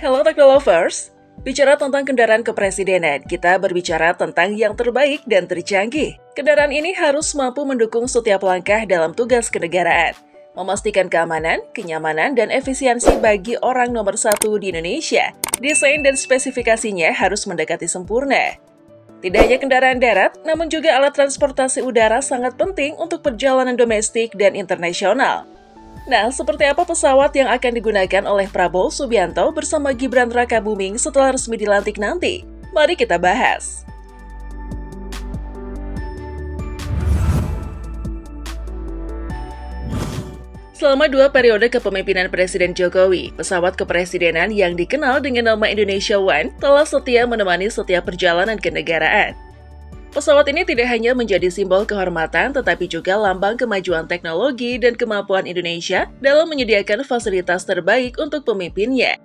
Hello Technolovers, bicara tentang kendaraan kepresidenan, kita berbicara tentang yang terbaik dan tercanggih. Kendaraan ini harus mampu mendukung setiap langkah dalam tugas kenegaraan, memastikan keamanan, kenyamanan, dan efisiensi bagi orang nomor satu di Indonesia. Desain dan spesifikasinya harus mendekati sempurna. Tidak hanya kendaraan darat, namun juga alat transportasi udara sangat penting untuk perjalanan domestik dan internasional. Nah, seperti apa pesawat yang akan digunakan oleh Prabowo Subianto bersama Gibran Rakabuming setelah resmi dilantik nanti? Mari kita bahas. Selama 2 periode kepemimpinan Presiden Jokowi, pesawat kepresidenan yang dikenal dengan nama Indonesia One telah setia menemani setiap perjalanan kenegaraan. Pesawat ini tidak hanya menjadi simbol kehormatan, tetapi juga lambang kemajuan teknologi dan kemampuan Indonesia dalam menyediakan fasilitas terbaik untuk pemimpinnya.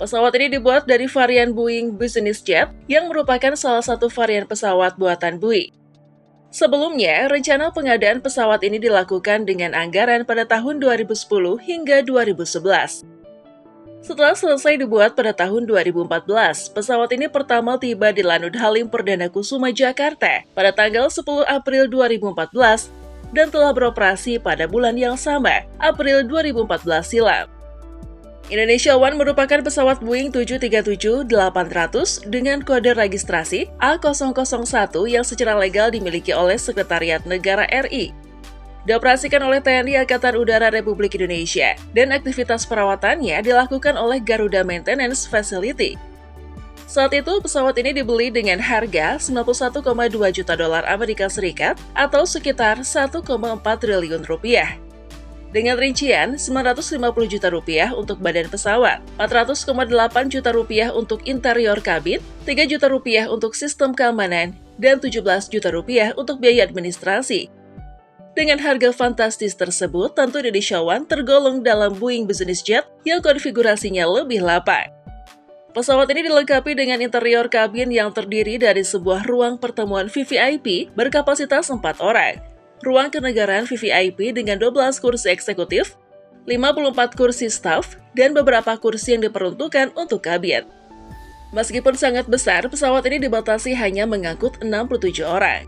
Pesawat ini dibuat dari varian Boeing Business Jet, yang merupakan salah satu varian pesawat buatan Boeing. Sebelumnya, rencana pengadaan pesawat ini dilakukan dengan anggaran pada tahun 2010 hingga 2011. Setelah selesai dibuat pada tahun 2014, pesawat ini pertama tiba di Lanut Halim Perdana Kusuma, Jakarta pada tanggal 10 April 2014 dan telah beroperasi pada bulan yang sama, April 2014 silam. Indonesia One merupakan pesawat Boeing 737-800 dengan kode registrasi A001 yang secara legal dimiliki oleh Sekretariat Negara RI. Dioperasikan oleh TNI Angkatan Udara Republik Indonesia, dan aktivitas perawatannya dilakukan oleh Garuda Maintenance Facility. Saat itu, pesawat ini dibeli dengan harga 91,2 juta dolar Amerika Serikat atau sekitar 1,4 triliun rupiah. Dengan rincian 950 juta rupiah untuk badan pesawat, 400,8 juta rupiah untuk interior kabin, 3 juta rupiah untuk sistem keamanan, dan 17 juta rupiah untuk biaya administrasi. Dengan harga fantastis tersebut, tentu Indonesia One tergolong dalam Boeing Business Jet yang konfigurasinya lebih lapang. Pesawat ini dilengkapi dengan interior kabin yang terdiri dari sebuah ruang pertemuan VVIP berkapasitas 4 orang, ruang kenegaraan VVIP dengan 12 kursi eksekutif, 54 kursi staf, dan beberapa kursi yang diperuntukkan untuk kabin. Meskipun sangat besar, pesawat ini dibatasi hanya mengangkut 67 orang.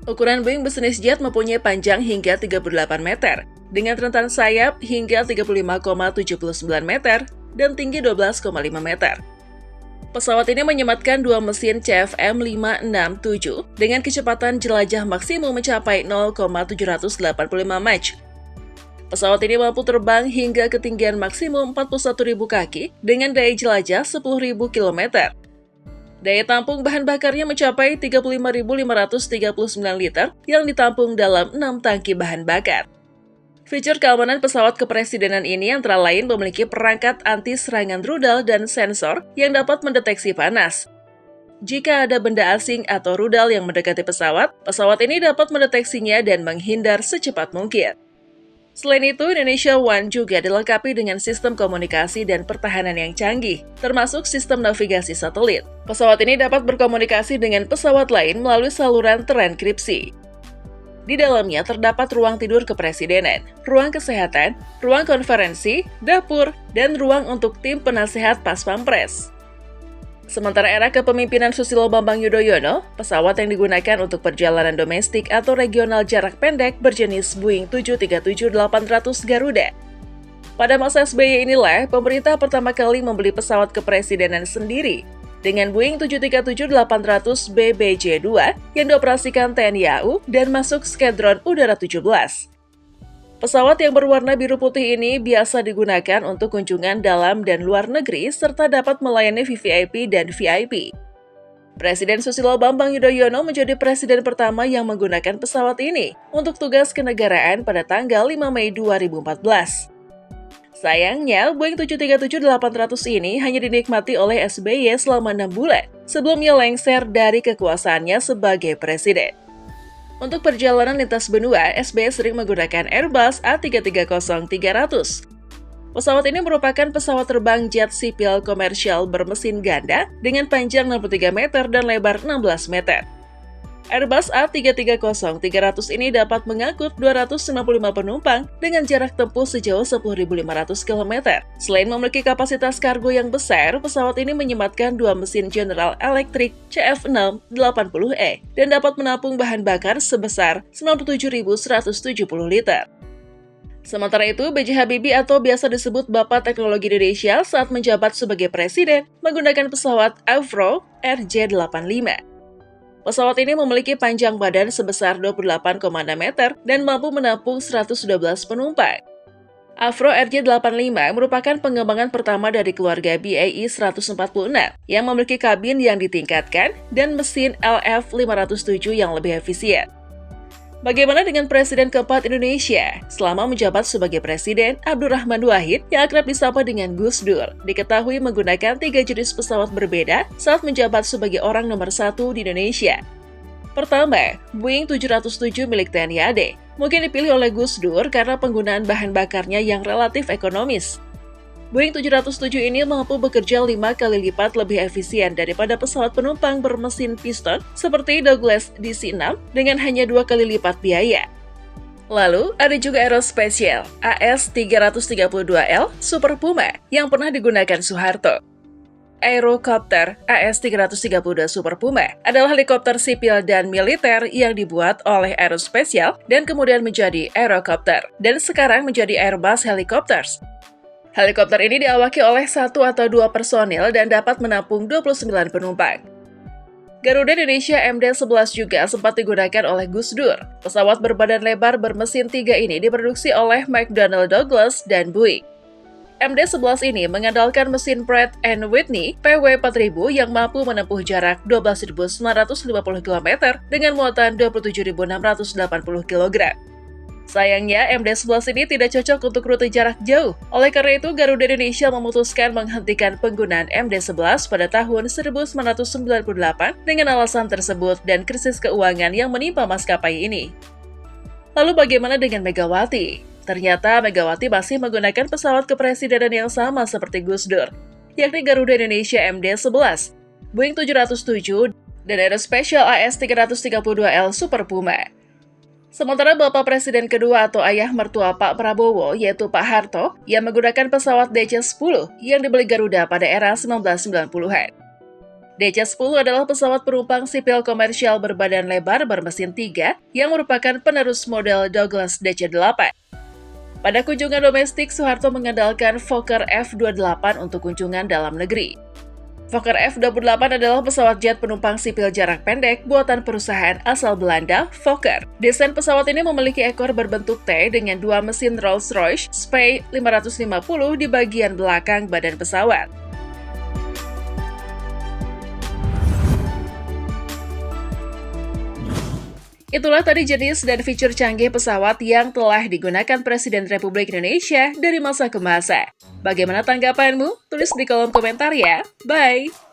Ukuran Boeing Business Jet mempunyai panjang hingga 38 meter, dengan rentan sayap hingga 35,79 meter dan tinggi 12,5 meter. Pesawat ini menyematkan 2 mesin CFM567 dengan kecepatan jelajah maksimum mencapai 0,785 Mach. Pesawat ini mampu terbang hingga ketinggian maksimum 41.000 kaki dengan daya jelajah 10.000 km. Daya tampung bahan bakarnya mencapai 35.539 liter yang ditampung dalam 6 tangki bahan bakar. Fitur keamanan pesawat kepresidenan ini antara lain memiliki perangkat anti-serangan rudal dan sensor yang dapat mendeteksi panas. Jika ada benda asing atau rudal yang mendekati pesawat, pesawat ini dapat mendeteksinya dan menghindar secepat mungkin. Selain itu, Indonesia One juga dilengkapi dengan sistem komunikasi dan pertahanan yang canggih, termasuk sistem navigasi satelit. Pesawat ini dapat berkomunikasi dengan pesawat lain melalui saluran terenkripsi. Di dalamnya terdapat ruang tidur kepresidenan, ruang kesehatan, ruang konferensi, dapur, dan ruang untuk tim penasehat pas pampres. Sementara era kepemimpinan Susilo Bambang Yudhoyono, pesawat yang digunakan untuk perjalanan domestik atau regional jarak pendek berjenis Boeing 737-800 Garuda. Pada masa SBY inilah, pemerintah pertama kali membeli pesawat kepresidenan sendiri, dengan Boeing 737-800 BBJ-2 yang dioperasikan TNI AU dan masuk Skadron Udara 17. Pesawat yang berwarna biru putih ini biasa digunakan untuk kunjungan dalam dan luar negeri serta dapat melayani VVIP dan VIP. Presiden Susilo Bambang Yudhoyono menjadi presiden pertama yang menggunakan pesawat ini untuk tugas kenegaraan pada tanggal 5 Mei 2014. Sayangnya, Boeing 737-800 ini hanya dinikmati oleh SBY selama 6 bulan sebelumnya lengser dari kekuasaannya sebagai presiden. Untuk perjalanan lintas benua, SBY sering menggunakan Airbus A330-300. Pesawat ini merupakan pesawat terbang jet sipil komersial bermesin ganda dengan panjang 63 meter dan lebar 16 meter. Airbus A330-300 ini dapat mengangkut 255 penumpang dengan jarak tempuh sejauh 10.500 km. Selain memiliki kapasitas kargo yang besar, pesawat ini menyematkan dua mesin General Electric CF6-80E dan dapat menampung bahan bakar sebesar 97.170 liter. Sementara itu, B.J. Habibie atau biasa disebut Bapak Teknologi Indonesia saat menjabat sebagai presiden menggunakan pesawat Avro RJ85. Pesawat ini memiliki panjang badan sebesar 28,6 meter dan mampu menampung 112 penumpang. Avro RJ85 merupakan pengembangan pertama dari keluarga BAE 146 yang memiliki kabin yang ditingkatkan dan mesin LF507 yang lebih efisien. Bagaimana dengan Presiden keempat Indonesia? Selama menjabat sebagai Presiden, Abdurrahman Wahid, yang akrab disapa dengan Gus Dur, diketahui menggunakan 3 jenis pesawat berbeda saat menjabat sebagai orang nomor 1 di Indonesia. Pertama, Boeing 707 milik TNI AD. Mungkin dipilih oleh Gus Dur karena penggunaan bahan bakarnya yang relatif ekonomis. Boeing 707 ini mampu bekerja 5 kali lipat lebih efisien daripada pesawat penumpang bermesin piston seperti Douglas DC-6 dengan hanya 2 kali lipat biaya. Lalu, ada juga Aerospatiale AS332L Super Puma yang pernah digunakan Soeharto. Aerocopter AS332 Super Puma adalah helikopter sipil dan militer yang dibuat oleh Aerospatiale dan kemudian menjadi Aerocopter, dan sekarang menjadi Airbus Helicopters. Helikopter ini diawaki oleh 1 atau 2 personil dan dapat menampung 29 penumpang. Garuda Indonesia MD-11 juga sempat digunakan oleh Gus Dur. Pesawat berbadan lebar bermesin 3 ini diproduksi oleh McDonnell Douglas dan Boeing. MD-11 ini mengandalkan mesin Pratt & Whitney PW4000 yang mampu menempuh jarak 12.950 km dengan muatan 27.680 kg. Sayangnya, MD-11 ini tidak cocok untuk rute jarak jauh. Oleh karena itu, Garuda Indonesia memutuskan menghentikan penggunaan MD-11 pada tahun 1998 dengan alasan tersebut dan krisis keuangan yang menimpa maskapai ini. Lalu bagaimana dengan Megawati? Ternyata Megawati masih menggunakan pesawat kepresidenan yang sama seperti Gus Dur, yakni Garuda Indonesia MD-11, Boeing 707, dan Aerospatiale AS332L Super Puma. Sementara Bapak Presiden kedua atau ayah mertua Pak Prabowo, yaitu Pak Harto, yang menggunakan pesawat DC-10 yang dibeli Garuda pada era 1990-an. DC-10 adalah pesawat penumpang sipil komersial berbadan lebar bermesin 3 yang merupakan penerus model Douglas DC-8. Pada kunjungan domestik, Soeharto mengandalkan Fokker F-28 untuk kunjungan dalam negeri. Fokker F-28 adalah pesawat jet penumpang sipil jarak pendek buatan perusahaan asal Belanda, Fokker. Desain pesawat ini memiliki ekor berbentuk T dengan 2 mesin Rolls-Royce Spey 550 di bagian belakang badan pesawat. Itulah tadi jenis dan fitur canggih pesawat yang telah digunakan Presiden Republik Indonesia dari masa ke masa. Bagaimana tanggapanmu? Tulis di kolom komentar ya. Bye!